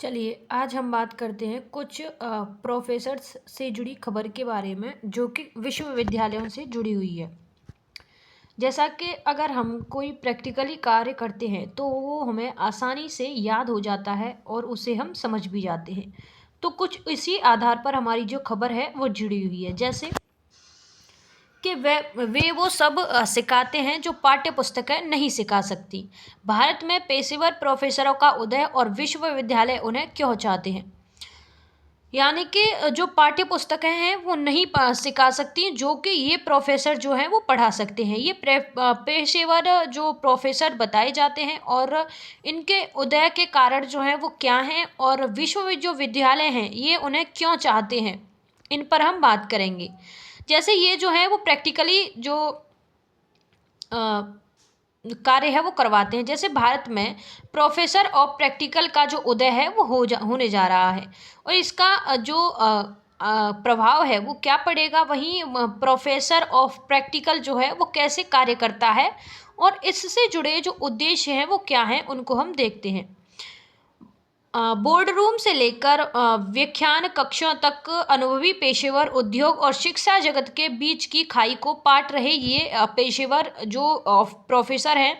चलिए आज हम बात करते हैं कुछ प्रोफेसर्स से जुड़ी खबर के बारे में जो कि विश्वविद्यालयों से जुड़ी हुई है। जैसा कि अगर हम कोई प्रैक्टिकली कार्य करते हैं तो वो हमें आसानी से याद हो जाता है और उसे हम समझ भी जाते हैं। तो कुछ इसी आधार पर हमारी जो खबर है वो जुड़ी हुई है, जैसे कि वे वो सब सिखाते हैं जो पाठ्य पुस्तकें नहीं सिखा सकती। भारत में पेशेवर प्रोफेसरों का उदय और विश्वविद्यालय उन्हें क्यों चाहते हैं। यानी कि जो पाठ्य पुस्तकें हैं वो नहीं सिखा सकती, जो कि ये प्रोफेसर जो हैं वो पढ़ा सकते हैं। ये पेशेवर जो प्रोफेसर बताए जाते हैं और इनके उदय के कारण जो हैं वो क्या हैं और विश्व जो विद्यालय हैं ये उन्हें क्यों चाहते हैं, इन पर हम बात करेंगे। जैसे ये जो है वो प्रैक्टिकली जो कार्य है वो करवाते हैं। जैसे भारत में प्रोफेसर ऑफ प्रैक्टिकल का जो उदय है वो होने जा रहा है और इसका जो प्रभाव है वो क्या पड़ेगा, वहीं प्रोफेसर ऑफ प्रैक्टिकल जो है वो कैसे कार्य करता है और इससे जुड़े जो उद्देश्य हैं वो क्या हैं उनको हम देखते हैं। बोर्ड रूम से लेकर व्याख्यान कक्षों तक अनुभवी पेशेवर उद्योग और शिक्षा जगत के बीच की खाई को पाट रहे ये पेशेवर जो प्रोफेसर हैं,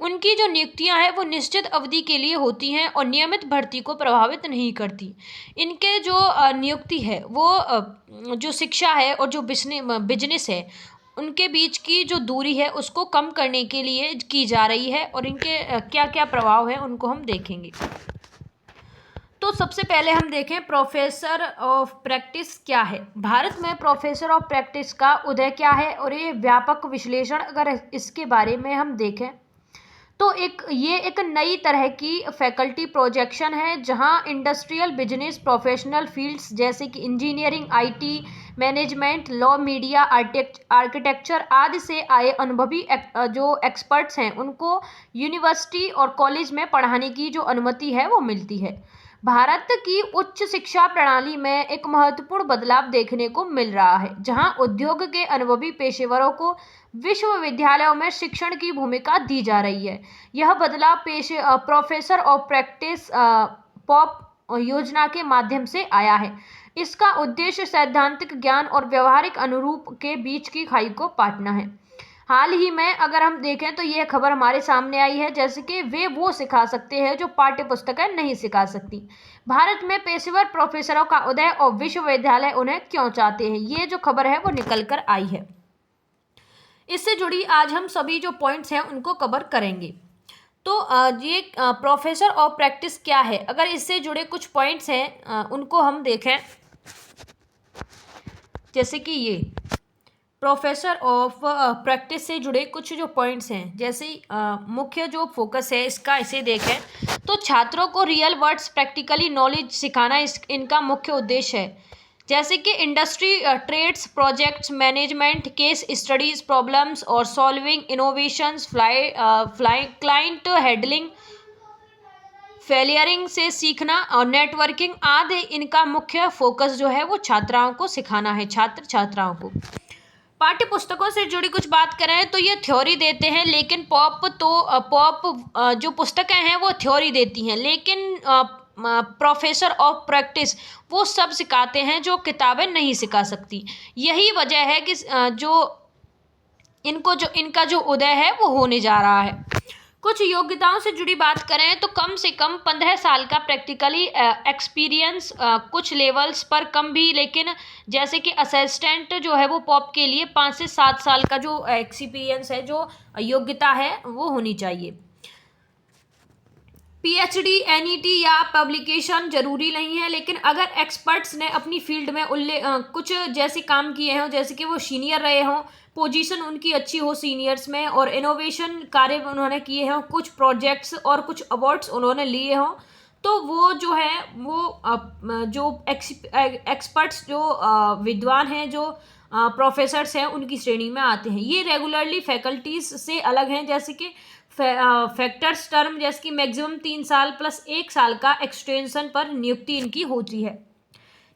उनकी जो नियुक्तियां हैं वो निश्चित अवधि के लिए होती हैं और नियमित भर्ती को प्रभावित नहीं करती। इनके जो नियुक्ति है वो जो शिक्षा है और जो बिजनेस है उनके बीच की जो दूरी है उसको कम करने के लिए की जा रही है और इनके क्या क्या प्रभाव है उनको हम देखेंगे। तो सबसे पहले हम देखें प्रोफेसर ऑफ प्रैक्टिस क्या है। भारत में प्रोफेसर ऑफ प्रैक्टिस का उदय क्या है और ये व्यापक विश्लेषण अगर इसके बारे में हम देखें तो ये एक नई तरह की फैकल्टी प्रोजेक्शन है जहां इंडस्ट्रियल बिजनेस प्रोफेशनल फील्ड्स जैसे कि engineering, IT, management, law, media, architecture आदि से आए अनुभवी जो एक्सपर्ट्स हैं उनको यूनिवर्सिटी और कॉलेज में पढ़ाने की जो अनुमति है वो मिलती है। भारत की उच्च शिक्षा प्रणाली में एक महत्वपूर्ण बदलाव देखने को मिल रहा है जहां उद्योग के अनुभवी पेशेवरों को विश्वविद्यालयों में शिक्षण की भूमिका दी जा रही है। यह बदलाव प्रोफेसर ऑफ प्रैक्टिस पॉप योजना के माध्यम से आया है। इसका उद्देश्य सैद्धांतिक ज्ञान और व्यवहारिक अनुरूप के बीच की खाई को पाटना है। हाल ही में अगर हम देखें तो यह खबर हमारे सामने आई है जैसे कि वे वो सिखा सकते हैं जो पाठ्य पुस्तकें नहीं सिखा सकती। भारत में पेशेवर प्रोफेसरों का उदय और विश्वविद्यालय उन्हें क्यों चाहते हैं, ये जो खबर है वो निकल कर आई है। इससे जुड़ी आज हम सभी जो पॉइंट्स हैं उनको कवर करेंगे। तो ये प्रोफेसर ऑफ प्रैक्टिस क्या है, अगर इससे जुड़े कुछ पॉइंट्स हैं उनको हम देखें। जैसे कि ये प्रोफेसर ऑफ प्रैक्टिस से जुड़े कुछ जो पॉइंट्स हैं, जैसे मुख्य जो फोकस है इसका इसे देखें तो छात्रों को रियल वर्ड्स प्रैक्टिकली नॉलेज सिखाना इनका मुख्य उद्देश्य है। जैसे कि industry trades, projects management, case studies, problems और सॉल्विंग, इनोवेशंस, क्लाइंट हैंडलिंग, फेलियरिंग से सीखना और नेटवर्किंग आदि इनका मुख्य फोकस जो है वो छात्राओं को सिखाना है, छात्र छात्राओं को। पाठ्य पुस्तकों से जुड़ी कुछ बात करें तो ये थ्योरी देते हैं, लेकिन पॉप जो पुस्तकें हैं वो थ्योरी देती हैं, लेकिन प्रोफेसर ऑफ प्रैक्टिस वो सब सिखाते हैं जो किताबें नहीं सिखा सकती। यही वजह है कि इनका जो उदय है वो होने जा रहा है। कुछ योग्यताओं से जुड़ी बात करें तो कम से कम 15 साल का प्रैक्टिकली एक्सपीरियंस, कुछ लेवल्स पर कम भी, लेकिन जैसे कि असिस्टेंट जो है वो पॉप के लिए 5 से 7 साल का जो एक्सपीरियंस है, जो योग्यता है वो होनी चाहिए। पीएचडी, एनईटी या पब्लिकेशन जरूरी नहीं है, लेकिन अगर एक्सपर्ट्स ने अपनी फील्ड में कुछ जैसे काम किए हों, जैसे कि वो सीनियर रहे हों, पोजीशन उनकी अच्छी हो सीनियर्स में और इनोवेशन कार्य उन्होंने किए हों, कुछ प्रोजेक्ट्स और कुछ अवार्ड्स उन्होंने लिए हों, तो वो जो है वो जो एक्सपर्ट्स जो विद्वान हैं, जो प्रोफेसर्स हैं, उनकी श्रेणी में आते हैं। ये रेगुलरली फैकल्टीज से अलग हैं, जैसे कि फैक्टर्स टर्म जैसे कि मैक्सिमम 3 साल प्लस 1 साल का एक्सटेंशन पर नियुक्ति इनकी होती है।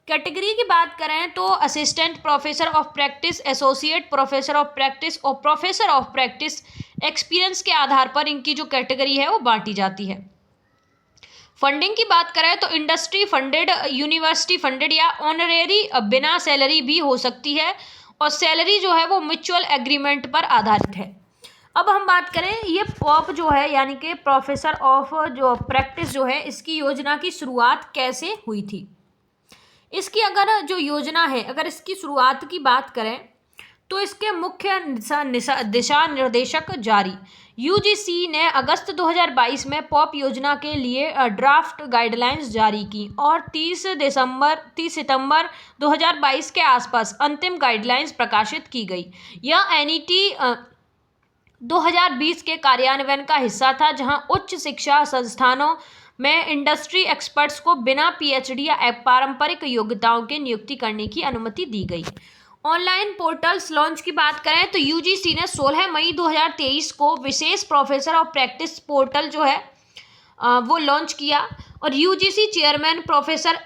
कैटेगरी की बात करें तो assistant professor of practice, associate professor of practice और प्रोफेसर ऑफ प्रैक्टिस एक्सपीरियंस के आधार पर इनकी जो कैटेगरी है वो बांटी जाती है। फंडिंग की बात करें तो इंडस्ट्री फंडेड, यूनिवर्सिटी फंडेड या ऑनरेरी बिना सैलरी भी हो सकती है, और सैलरी जो है वो म्यूचुअल एग्रीमेंट पर आधारित है। अब हम बात करें ये पॉप जो है यानी कि प्रोफेसर ऑफ जो प्रैक्टिस जो है, इसकी योजना की शुरुआत कैसे हुई थी। इसकी अगर जो योजना है, अगर इसकी शुरुआत की बात करें तो इसके मुख्य दिशा निर्देशक जारी। यूजीसी ने अगस्त 2022 में पॉप योजना के लिए ड्राफ्ट गाइडलाइंस जारी की और 30 सितंबर 2022 के आसपास अंतिम गाइडलाइंस प्रकाशित की गई। यह एनईटी 2020 के कार्यान्वयन का हिस्सा था, जहां उच्च शिक्षा संस्थानों में इंडस्ट्री एक्सपर्ट्स को बिना पीएचडी या पारंपरिक योग्यताओं के नियुक्ति करने की अनुमति दी गई। ऑनलाइन पोर्टल्स लॉन्च की बात करें तो यूजीसी ने 16 मई 2023 को विशेष प्रोफेसर ऑफ प्रैक्टिस पोर्टल जो है वो लॉन्च किया, और UGC chairman professor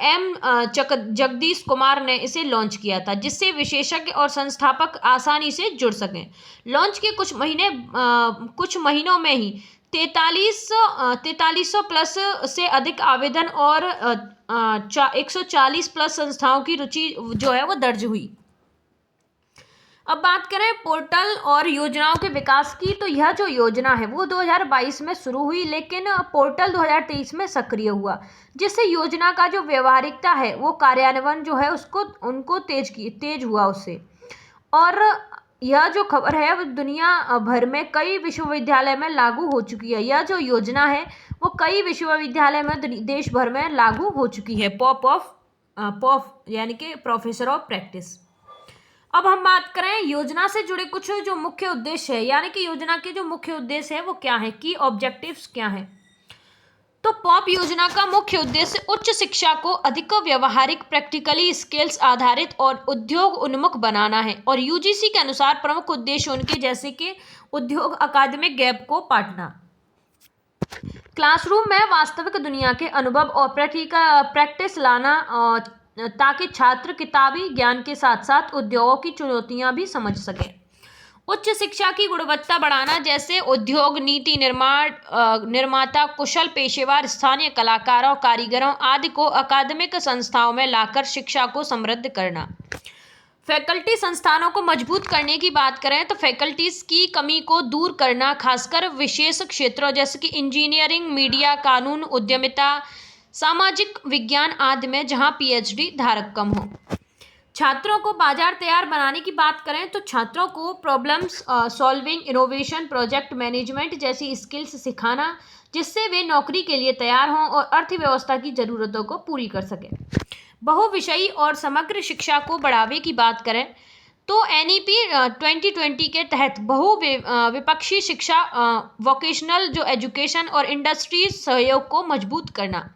Jagdish Kumar ने इसे लॉन्च किया था, जिससे विशेषज्ञ और संस्थापक आसानी से जुड़ सकें। लॉन्च के कुछ महीनों में ही 4300 प्लस से अधिक आवेदन और 140 प्लस संस्थाओं की रुचि जो है वो दर्ज हुई। अब बात करें पोर्टल और योजनाओं के विकास की, तो यह जो योजना है वो 2022 में शुरू हुई, लेकिन पोर्टल 2023 में सक्रिय हुआ, जिससे योजना का जो व्यवहारिकता है वो कार्यान्वयन जो है उनको तेज हुआ उससे। और यह जो खबर है वो दुनिया भर में कई विश्वविद्यालय में लागू हो चुकी है। यह जो योजना है वो कई विश्वविद्यालय में देश भर में लागू हो चुकी है, पॉप यानी कि प्रोफेसर ऑफ प्रैक्टिस। अब हम बात करें योजना से जुड़े कुछ जो मुख्य उद्देश्य है, यानी कि योजना के जो मुख्य उद्देश्य है वो क्या है, की ऑब्जेक्टिव्स क्या है। तो पॉप योजना का मुख्य उद्देश्य उच्च शिक्षा को अधिक व्यवहारिक, प्रैक्टिकली स्किल्स आधारित और उद्योग उन्मुख बनाना है, और यूजीसी के अनुसार प्रमुख उद्देश्य उनके जैसे कि उद्योग अकादमिक गैप को पाटना, क्लासरूम में वास्तविक दुनिया के अनुभव और प्रैक्टिस लाना, ताकि छात्र किताबी ज्ञान के साथ साथ उद्योगों की चुनौतियां भी समझ सकें। उच्च शिक्षा की गुणवत्ता बढ़ाना, जैसे उद्योग नीति निर्माता, कुशल पेशेवर, स्थानीय कलाकारों, कारीगरों आदि को अकादमिक संस्थाओं में लाकर शिक्षा को समृद्ध करना। फैकल्टी संस्थानों को मजबूत करने की बात करें तो फैकल्टीज की कमी को दूर करना, खासकर विशेष क्षेत्रों जैसे कि इंजीनियरिंग, मीडिया, कानून, उद्यमिता, सामाजिक विज्ञान आदि में जहां पीएचडी धारक कम हो। छात्रों को बाजार तैयार बनाने की बात करें तो छात्रों को problems solving, innovation, project management जैसी स्किल्स सिखाना, जिससे वे नौकरी के लिए तैयार हों और अर्थव्यवस्था की जरूरतों को पूरी कर सकें। बहुविषयी और समग्र शिक्षा को बढ़ावे की बात करें तो एनईपी 2020 के तहत विपक्षी शिक्षा, वोकेशनल जो एजुकेशन और इंडस्ट्री सहयोग को मजबूत करना।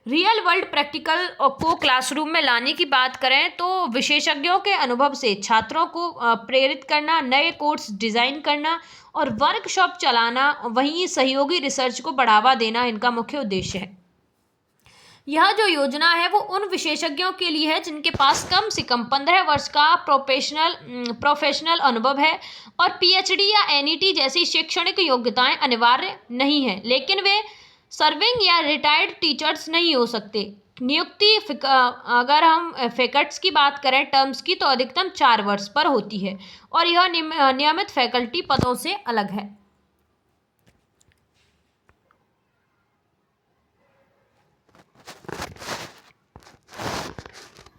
रियल वर्ल्ड प्रैक्टिकल को क्लासरूम में लाने की बात करें तो विशेषज्ञों के अनुभव से छात्रों को प्रेरित करना, नए कोर्स डिज़ाइन करना और वर्कशॉप चलाना, वहीं सहयोगी रिसर्च को बढ़ावा देना इनका मुख्य उद्देश्य है। यह जो योजना है वो उन विशेषज्ञों के लिए है जिनके पास कम से कम 15 वर्ष का प्रोफेशनल अनुभव है, और पीएचडी या एनईटी जैसी शैक्षणिक योग्यताएं अनिवार्य नहीं है, लेकिन वे सर्विंग या रिटायर्ड टीचर्स नहीं हो सकते। नियुक्ति अगर हम फैकल्ट्स की बात करें टर्म्स की, तो अधिकतम 4 वर्ष पर होती है, और यह नियमित फैकल्टी पदों से अलग है।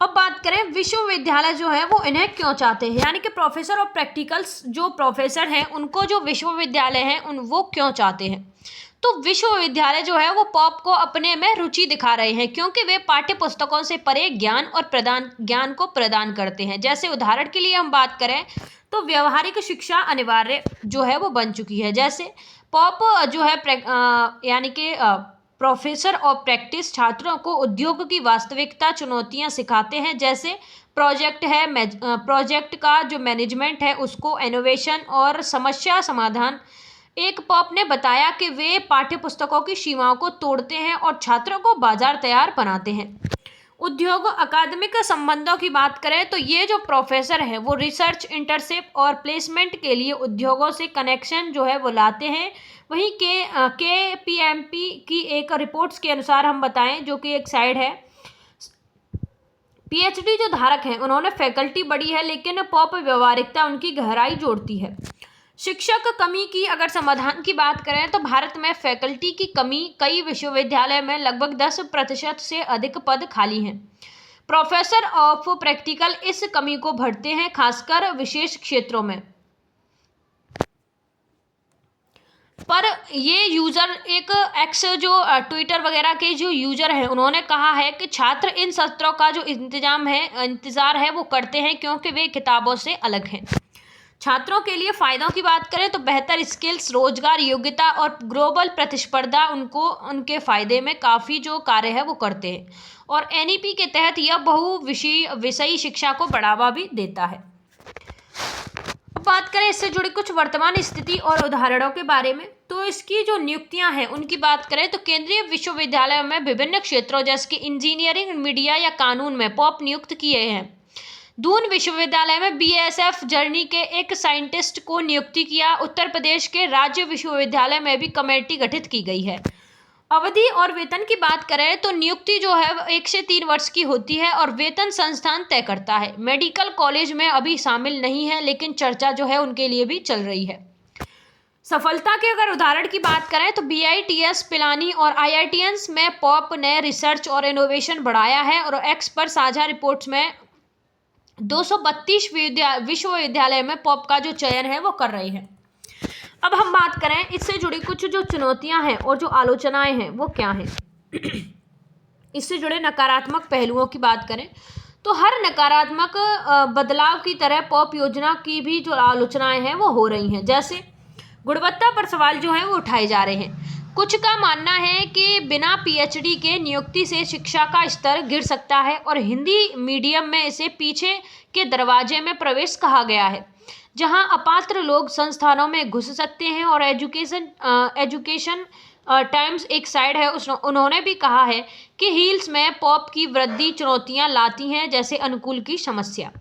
अब बात करें विश्वविद्यालय जो है वो इन्हें क्यों चाहते हैं, यानी कि प्रोफेसर ऑफ प्रैक्टिकल्स जो प्रोफेसर हैं उनको जो विश्वविद्यालय हैं वो क्यों चाहते हैं। तो विश्वविद्यालय जो है वो पॉप को अपने में रुचि दिखा रहे हैं, क्योंकि वे पाठ्य पुस्तकों से परे ज्ञान को प्रदान करते हैं। जैसे उदाहरण के लिए हम बात करें तो व्यवहारिक शिक्षा अनिवार्य जो है वो बन चुकी है। जैसे पॉप जो है यानी कि प्रोफेसर ऑफ प्रैक्टिस छात्रों को उद्योग की वास्तविकता, चुनौतियां सिखाते हैं। जैसे प्रोजेक्ट का जो मैनेजमेंट है उसको, इनोवेशन और समस्या समाधान। एक पॉप ने बताया कि वे पाठ्यपुस्तकों की सीमाओं को तोड़ते हैं और छात्रों को बाजार तैयार बनाते हैं। उद्योग अकादमिक संबंधों की बात करें तो ये जो प्रोफेसर है वो रिसर्च, इंटर्नशिप और प्लेसमेंट के लिए उद्योगों से कनेक्शन जो है वो लाते हैं। वहीं KPMG की एक रिपोर्ट्स के अनुसार हम बताएं, जो कि एक साइड है, PhD जो धारक हैं उन्होंने फैकल्टी बढ़ी है, लेकिन पॉप व्यवहारिकता उनकी गहराई जोड़ती है। शिक्षक कमी की अगर समाधान की बात करें तो भारत में फैकल्टी की कमी, कई विश्वविद्यालय में लगभग 10% से अधिक पद खाली हैं। प्रोफेसर ऑफ प्रैक्टिकल इस कमी को भरते हैं, खासकर विशेष क्षेत्रों में। पर ये यूजर एक एक्स जो ट्विटर वगैरह के जो यूजर हैं उन्होंने कहा है कि छात्र इन सत्रों का जो इंतजार है वो करते हैं, क्योंकि वे किताबों से अलग हैं। छात्रों के लिए फायदों की बात करें तो बेहतर स्किल्स, रोजगार योग्यता और ग्लोबल प्रतिस्पर्धा उनको उनके फायदे में काफ़ी जो कार्य है वो करते हैं। और NEP के तहत यह विषयी शिक्षा को बढ़ावा भी देता है। अब बात करें इससे जुड़ी कुछ वर्तमान स्थिति और उदाहरणों के बारे में, तो इसकी जो नियुक्तियां हैं उनकी बात करें तो केंद्रीय विश्वविद्यालयों में विभिन्न क्षेत्रों जैसे कि इंजीनियरिंग, मीडिया या कानून में पॉप नियुक्त किए हैं। दून विश्वविद्यालय में BSF जर्नी के एक साइंटिस्ट को नियुक्ति किया। उत्तर प्रदेश के राज्य विश्वविद्यालय में भी कमेटी गठित की गई है। अवधि और वेतन की बात करें तो नियुक्ति जो है 1 से 3 वर्ष की होती है और वेतन संस्थान तय करता है। मेडिकल कॉलेज में अभी शामिल नहीं है, लेकिन चर्चा जो है उनके लिए भी चल रही है। सफलता के अगर उदाहरण की बात करें तो BITS पिलानी और IITians में पॉप ने रिसर्च और इनोवेशन बढ़ाया है और एक्स पर साझा रिपोर्ट्स में 232 विश्वविद्यालय में पॉप का जो चयन है वो कर रहे हैं। अब हम बात करें इससे जुड़ी कुछ जो चुनौतियां हैं और जो आलोचनाएं हैं वो क्या हैं। इससे जुड़े नकारात्मक पहलुओं की बात करें तो हर नकारात्मक बदलाव की तरह पॉप योजना की भी जो आलोचनाएं हैं वो हो रही हैं। जैसे गुणवत्ता पर सवाल जो है वो उठाए जा रहे हैं। कुछ का मानना है कि बिना PhD के नियुक्ति से शिक्षा का स्तर गिर सकता है और हिंदी मीडियम में इसे पीछे के दरवाजे में प्रवेश कहा गया है, जहां अपात्र लोग संस्थानों में घुस सकते हैं। और एजुकेशन टाइम्स एक साइड है, उन्होंने भी कहा है कि हील्स में पॉप की वृद्धि चुनौतियां लाती हैं, जैसे अनुकूल की समस्या।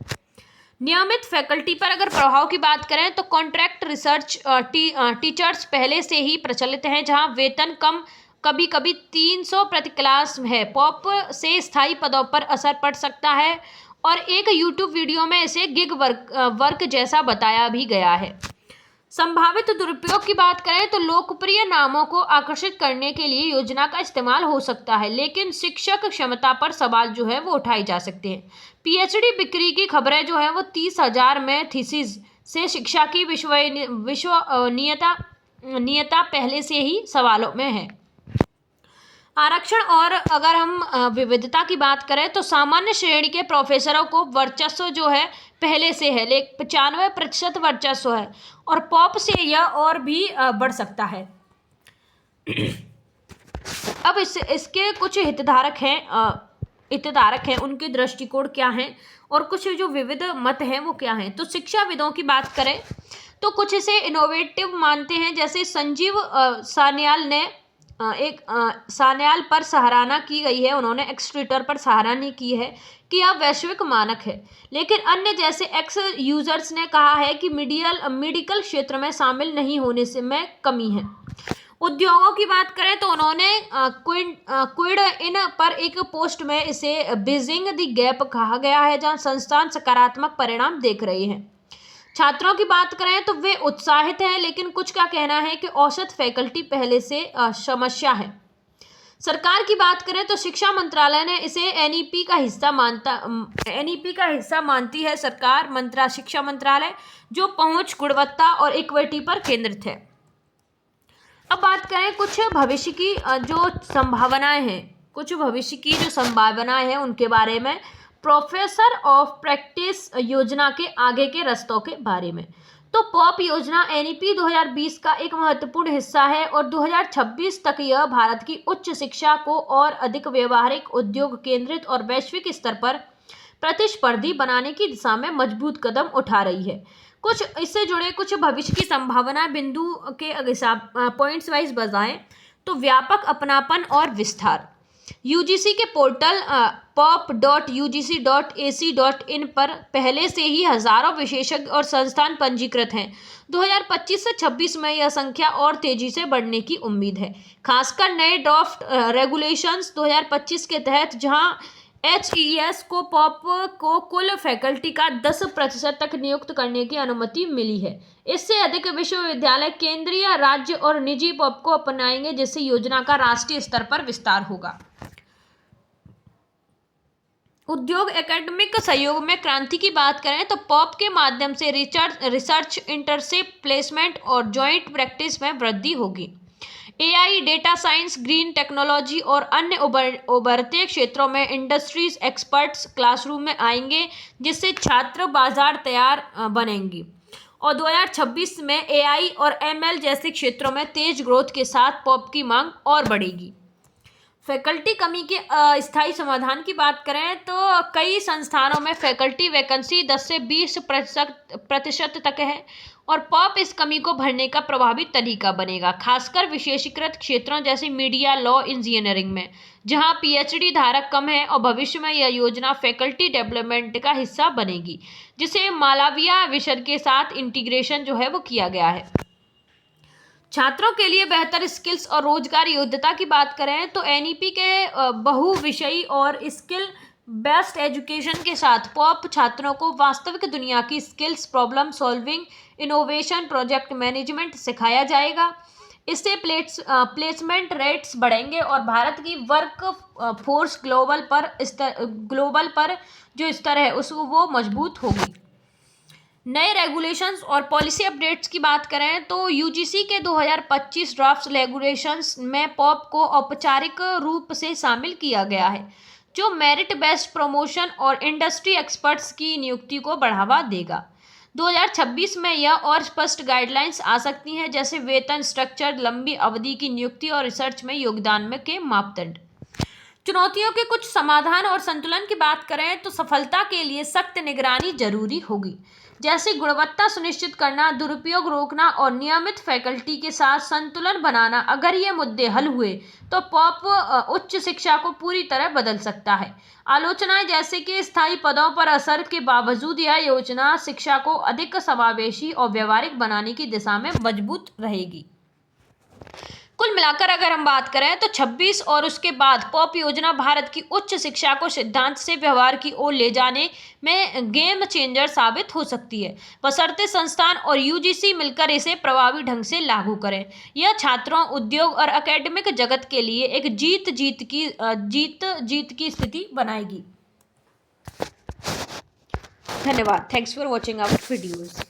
नियमित फैकल्टी पर अगर प्रभाव की बात करें तो कॉन्ट्रैक्ट रिसर्च टीचर्स पहले से ही प्रचलित हैं, जहां वेतन कम, कभी कभी 300 प्रति क्लास है। पॉप से स्थायी पदों पर असर पड़ सकता है और एक YouTube वीडियो में इसे गिग वर्क जैसा बताया भी गया है। संभावित दुरुपयोग की बात करें तो लोकप्रिय नामों को आकर्षित करने के लिए योजना का इस्तेमाल हो सकता है, लेकिन शिक्षक क्षमता पर सवाल जो है वो उठाए जा सकते हैं। PhD बिक्री की खबरें जो है वो 30,000 में थीसिस से शिक्षा की विश्वसनीयता पहले से ही सवालों में है। आरक्षण और अगर हम विविधता की बात करें तो सामान्य श्रेणी के प्रोफेसरों को वर्चस्व जो है पहले से है, 95% वर्चस्व है और पॉप से यह और भी बढ़ सकता है। अब इसके कुछ हितधारक हैं, उनके दृष्टिकोण क्या हैं और कुछ जो विविध मत हैं वो क्या हैं। तो शिक्षाविदों की बात करें तो कुछ इसे इनोवेटिव मानते हैं, जैसे संजीव सान्याल पर सराहना की गई है, उन्होंने एक्स ट्विटर पर सराहना की है कि यह वैश्विक मानक है। लेकिन अन्य जैसे एक्स यूजर्स ने कहा है कि मेडिकल क्षेत्र में शामिल नहीं होने से में कमी है। उद्योगों की बात करें तो उन्होंने क्विड इन पर एक पोस्ट में इसे ब्रिजिंग द गैप कहा गया है, जहां संस्थान सकारात्मक परिणाम देख रहे हैं। छात्रों की बात करें तो वे उत्साहित हैं, लेकिन कुछ का कहना है कि औसत फैकल्टी पहले से समस्या है। सरकार की बात करें तो शिक्षा मंत्रालय ने इसे NEP का हिस्सा मानती है सरकार शिक्षा मंत्रालय, जो पहुंच, गुणवत्ता और इक्विटी पर केंद्रित है। अब बात करें कुछ भविष्य की जो संभावनाएं हैं उनके बारे में, प्रोफेसर ऑफ प्रैक्टिस योजना के आगे के रास्तों के बारे में। तो पॉप योजना NEP 2020 का एक महत्वपूर्ण हिस्सा है और 2026 तक यह भारत की उच्च शिक्षा को और अधिक व्यवहारिक, उद्योग केंद्रित और वैश्विक स्तर पर प्रतिस्पर्धी बनाने की दिशा में मजबूत कदम उठा रही है। कुछ इससे जुड़े कुछ भविष्य की संभावना बिंदु के पॉइंट्स वाइज बताएं तो व्यापक अपनापन और विस्तार। यूजीसी के पोर्टल pop.ugc.ac.in पर पहले से ही हजारों विशेषज्ञ और संस्थान पंजीकृत हैं। 2025 से 26 में यह संख्या और तेजी से बढ़ने की उम्मीद है, खासकर नए ड्राफ्ट रेगुलेशंस 2025 के तहत, जहां HES को पॉप को कुल फैकल्टी का 10% तक नियुक्त करने की अनुमति मिली है। इससे अधिक विश्वविद्यालय केंद्रीय, राज्य और निजी पॉप को अपनाएंगे, जिससे योजना का राष्ट्रीय स्तर पर विस्तार होगा। उद्योग एकेडमिक सहयोग में क्रांति की बात करें तो पॉप के माध्यम से रिसर्च, इंटर्नशिप, प्लेसमेंट और जॉइंट प्रैक्टिस में वृद्धि होगी। AI, data science, green technology और अन्य उभरते क्षेत्रों में इंडस्ट्रीज एक्सपर्ट्स क्लासरूम में आएंगे, जिससे छात्र बाजार तैयार बनेंगी। और 2026 में AI और ML जैसे क्षेत्रों में तेज ग्रोथ के साथ पॉप की मांग और बढ़ेगी। फैकल्टी कमी के अस्थायी समाधान की बात करें तो कई संस्थानों में फैकल्टी वैकेंसी 10 से 20% तक है, और पॉप इस कमी को भरने का प्रभावी तरीका बनेगा, खासकर विशेषीकृत क्षेत्रों जैसे मीडिया, लॉ, इंजीनियरिंग में, जहां PhD धारक कम है। और भविष्य में यह योजना फैकल्टी डेवलपमेंट का हिस्सा बनेगी, जिसे मालवीय विषय के साथ इंटीग्रेशन जो है वो किया गया है। छात्रों के लिए बेहतर स्किल्स और रोजगार योग्यता की बात करें तो NEP के बहुविषयी और स्किल बेस्ड एजुकेशन के साथ पॉप छात्रों को वास्तविक दुनिया की skills, problem solving, innovation, project management सिखाया जाएगा। इससे प्लेसमेंट रेट्स बढ़ेंगे और भारत की वर्क फोर्स ग्लोबल पर जो स्तर है वो मजबूत होगी। नए रेगुलेशंस और पॉलिसी अपडेट्स की बात करें तो यूजीसी के 2025 ड्राफ्ट रेगुलेशंस में पॉप को औपचारिक रूप से शामिल किया गया है, जो मेरिट बेस्ड प्रमोशन और इंडस्ट्री एक्सपर्ट्स की नियुक्ति को बढ़ावा देगा। 2026 में यह और स्पष्ट गाइडलाइंस आ सकती हैं, जैसे वेतन स्ट्रक्चर, लंबी अवधि की नियुक्ति और रिसर्च में योगदान में के मापदंड। चुनौतियों के कुछ समाधान और संतुलन की बात करें तो सफलता के लिए सख्त निगरानी जरूरी होगी, जैसे गुणवत्ता सुनिश्चित करना, दुरुपयोग रोकना और नियमित फैकल्टी के साथ संतुलन बनाना। अगर ये मुद्दे हल हुए तो पॉप उच्च शिक्षा को पूरी तरह बदल सकता है। आलोचनाएं जैसे कि स्थायी पदों पर असर के बावजूद यह योजना शिक्षा को अधिक समावेशी और व्यवहारिक बनाने की दिशा में मजबूत रहेगी। कुल मिलाकर अगर हम बात करें तो 26 और उसके बाद पॉप योजना भारत की उच्च शिक्षा को सिद्धांत से व्यवहार की ओर ले जाने में गेम चेंजर साबित हो सकती है, बशर्ते संस्थान और यूजीसी मिलकर इसे प्रभावी ढंग से लागू करें। यह छात्रों, उद्योग और एकेडमिक जगत के लिए एक जीत की स्थिति बनाएगी। धन्यवाद। Thanks for watching our videos.